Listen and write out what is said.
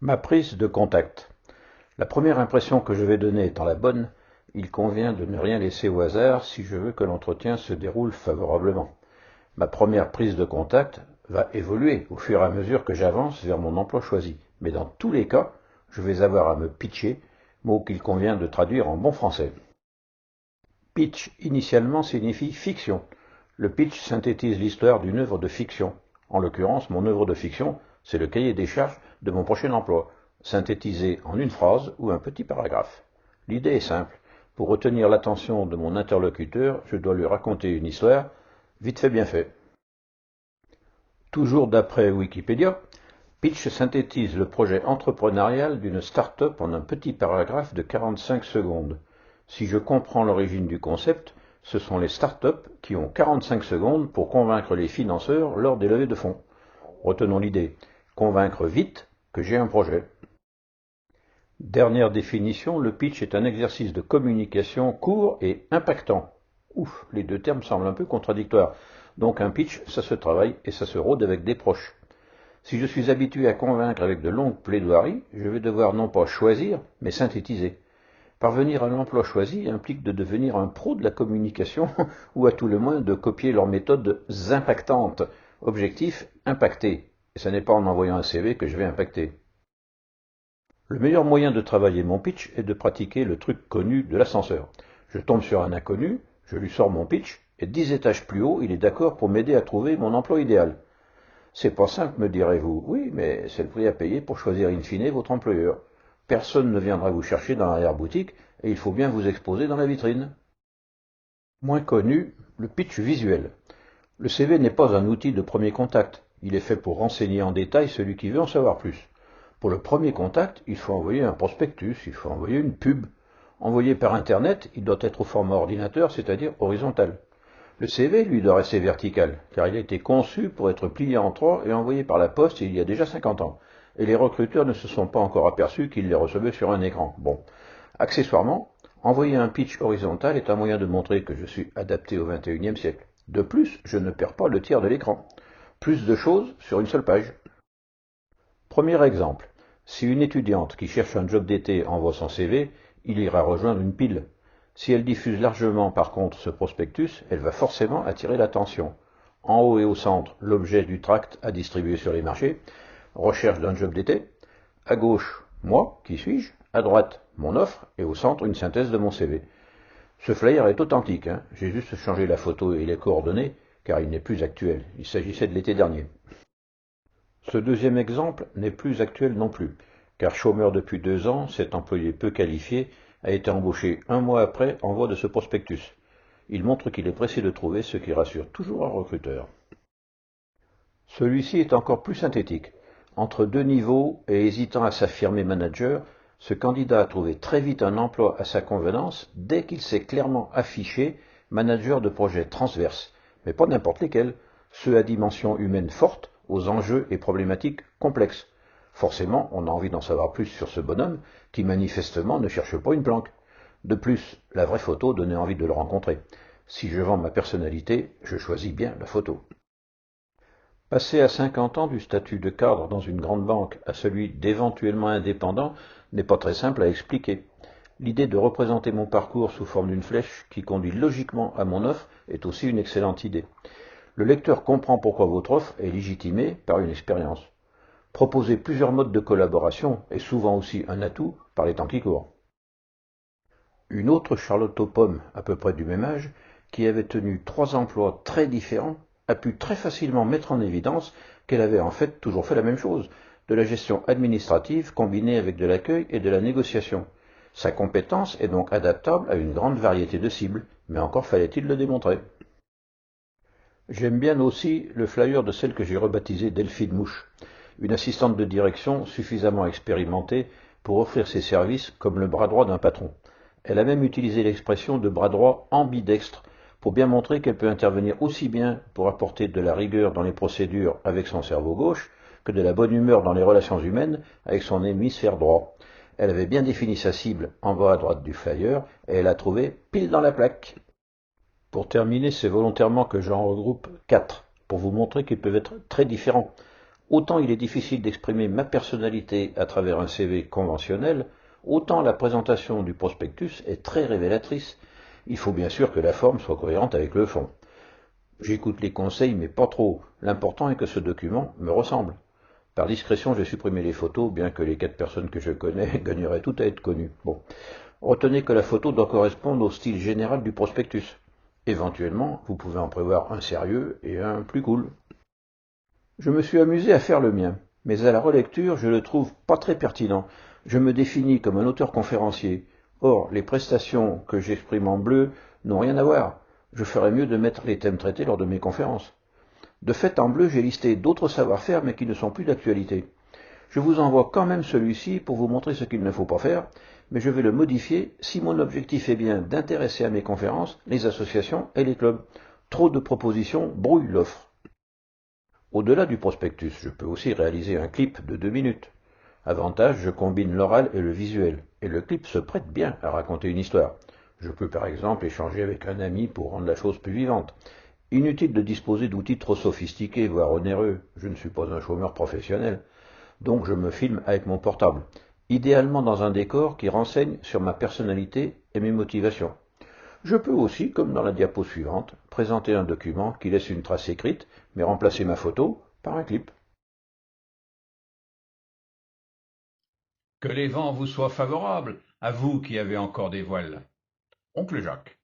Ma prise de contact. La première impression que je vais donner étant la bonne, il convient de ne rien laisser au hasard si je veux que l'entretien se déroule favorablement. Ma première prise de contact va évoluer au fur et à mesure que j'avance vers mon emploi choisi, mais dans tous les cas, je vais avoir à me pitcher, mot qu'il convient de traduire en bon français. Pitch initialement signifie fiction. Le pitch synthétise l'histoire d'une œuvre de fiction. En l'occurrence, mon œuvre de fiction, c'est le cahier des charges de mon prochain emploi, synthétisé en une phrase ou un petit paragraphe. L'idée est simple. Pour retenir l'attention de mon interlocuteur, je dois lui raconter une histoire, vite fait bien fait. Toujours d'après Wikipédia, Pitch synthétise le projet entrepreneurial d'une start-up en un petit paragraphe de 45 secondes. Si je comprends l'origine du concept, ce sont les start-up qui ont 45 secondes pour convaincre les financeurs lors des levées de fonds. Retenons l'idée, convaincre vite que j'ai un projet. Dernière définition, le pitch est un exercice de communication court et impactant. Ouf, les deux termes semblent un peu contradictoires. Donc un pitch, ça se travaille et ça se rôde avec des proches. Si je suis habitué à convaincre avec de longues plaidoiries, je vais devoir non pas choisir, mais synthétiser. Parvenir à l'emploi choisi implique de devenir un pro de la communication, ou à tout le moins de copier leurs méthodes impactantes. Objectif, impacter. Et ce n'est pas en envoyant un CV que je vais impacter. Le meilleur moyen de travailler mon pitch est de pratiquer le truc connu de l'ascenseur. Je tombe sur un inconnu, je lui sors mon pitch, et 10 étages plus haut, il est d'accord pour m'aider à trouver mon emploi idéal. C'est pas simple, me direz-vous. Oui, mais c'est le prix à payer pour choisir in fine votre employeur. Personne ne viendra vous chercher dans l'arrière-boutique et il faut bien vous exposer dans la vitrine. Moins connu, le pitch visuel. Le CV n'est pas un outil de premier contact. Il est fait pour renseigner en détail celui qui veut en savoir plus. Pour le premier contact, il faut envoyer un prospectus, il faut envoyer une pub. Envoyé par Internet, il doit être au format ordinateur, c'est-à-dire horizontal. Le CV, lui, doit rester vertical, car il a été conçu pour être plié en trois et envoyé par la poste il y a déjà 50 ans. Et les recruteurs ne se sont pas encore aperçus qu'ils les recevaient sur un écran. Bon. Accessoirement, envoyer un pitch horizontal est un moyen de montrer que je suis adapté au XXIe siècle. De plus, je ne perds pas le tiers de l'écran. Plus de choses sur une seule page. Premier exemple. Si une étudiante qui cherche un job d'été envoie son CV, il ira rejoindre une pile. Si elle diffuse largement par contre ce prospectus, elle va forcément attirer l'attention. En haut et au centre, l'objet du tract à distribuer sur les marchés, recherche d'un job d'été. À gauche, moi, qui suis-je? À droite, mon offre, et au centre, une synthèse de mon CV. Ce flyer est authentique, hein. J'ai juste changé la photo et les coordonnées, car il n'est plus actuel. Il s'agissait de l'été dernier. Ce deuxième exemple n'est plus actuel non plus, car chômeur depuis 2 ans, cet employé peu qualifié a été embauché un mois après envoi de ce prospectus. Il montre qu'il est pressé de trouver ce qui rassure toujours un recruteur. Celui-ci est encore plus synthétique. Entre deux niveaux et hésitant à s'affirmer manager, ce candidat a trouvé très vite un emploi à sa convenance dès qu'il s'est clairement affiché manager de projets transverses, mais pas n'importe lesquels, ceux à dimension humaine forte, aux enjeux et problématiques complexes. Forcément, on a envie d'en savoir plus sur ce bonhomme qui manifestement ne cherche pas une planque. De plus, la vraie photo donnait envie de le rencontrer. Si je vends ma personnalité, je choisis bien la photo. Passer à 50 ans du statut de cadre dans une grande banque à celui d'éventuellement indépendant n'est pas très simple à expliquer. L'idée de représenter mon parcours sous forme d'une flèche qui conduit logiquement à mon offre est aussi une excellente idée. Le lecteur comprend pourquoi votre offre est légitimée par une expérience. Proposer plusieurs modes de collaboration est souvent aussi un atout par les temps qui courent. Une autre Charlotte aux pommes, à peu près du même âge, qui avait tenu 3 emplois très différents, a pu très facilement mettre en évidence qu'elle avait en fait toujours fait la même chose, de la gestion administrative combinée avec de l'accueil et de la négociation. Sa compétence est donc adaptable à une grande variété de cibles, mais encore fallait-il le démontrer. J'aime bien aussi le flyer de celle que j'ai rebaptisée Delphine Mouche, une assistante de direction suffisamment expérimentée pour offrir ses services comme le bras droit d'un patron. Elle a même utilisé l'expression de bras droit ambidextre pour bien montrer qu'elle peut intervenir aussi bien pour apporter de la rigueur dans les procédures avec son cerveau gauche que de la bonne humeur dans les relations humaines avec son hémisphère droit. Elle avait bien défini sa cible en bas à droite du flyer et elle a trouvé pile dans la plaque. Pour terminer, c'est volontairement que j'en regroupe 4, pour vous montrer qu'ils peuvent être très différents. Autant il est difficile d'exprimer ma personnalité à travers un CV conventionnel, autant la présentation du prospectus est très révélatrice. Il faut bien sûr que la forme soit cohérente avec le fond. J'écoute les conseils, mais pas trop. L'important est que ce document me ressemble. Par discrétion, j'ai supprimé les photos, bien que les 4 personnes que je connais gagneraient toutes à être connues. Bon. Retenez que la photo doit correspondre au style général du prospectus. Éventuellement, vous pouvez en prévoir un sérieux et un plus cool. Je me suis amusé à faire le mien, mais à la relecture, je le trouve pas très pertinent. Je me définis comme un auteur conférencier. Or, les prestations que j'exprime en bleu n'ont rien à voir. Je ferais mieux de mettre les thèmes traités lors de mes conférences. De fait, en bleu, j'ai listé d'autres savoir-faire, mais qui ne sont plus d'actualité. Je vous envoie quand même celui-ci pour vous montrer ce qu'il ne faut pas faire, mais je vais le modifier si mon objectif est bien d'intéresser à mes conférences les associations et les clubs. Trop de propositions brouillent l'offre. Au-delà du prospectus, je peux aussi réaliser un clip de 2 minutes. Avantage, je combine l'oral et le visuel, et le clip se prête bien à raconter une histoire. Je peux par exemple échanger avec un ami pour rendre la chose plus vivante. Inutile de disposer d'outils trop sophistiqués, voire onéreux. Je ne suis pas un chômeur professionnel. Donc je me filme avec mon portable, idéalement dans un décor qui renseigne sur ma personnalité et mes motivations. Je peux aussi, comme dans la diapo suivante, présenter un document qui laisse une trace écrite, mais remplacer ma photo par un clip. Que les vents vous soient favorables, à vous qui avez encore des voiles. Oncle Jacques.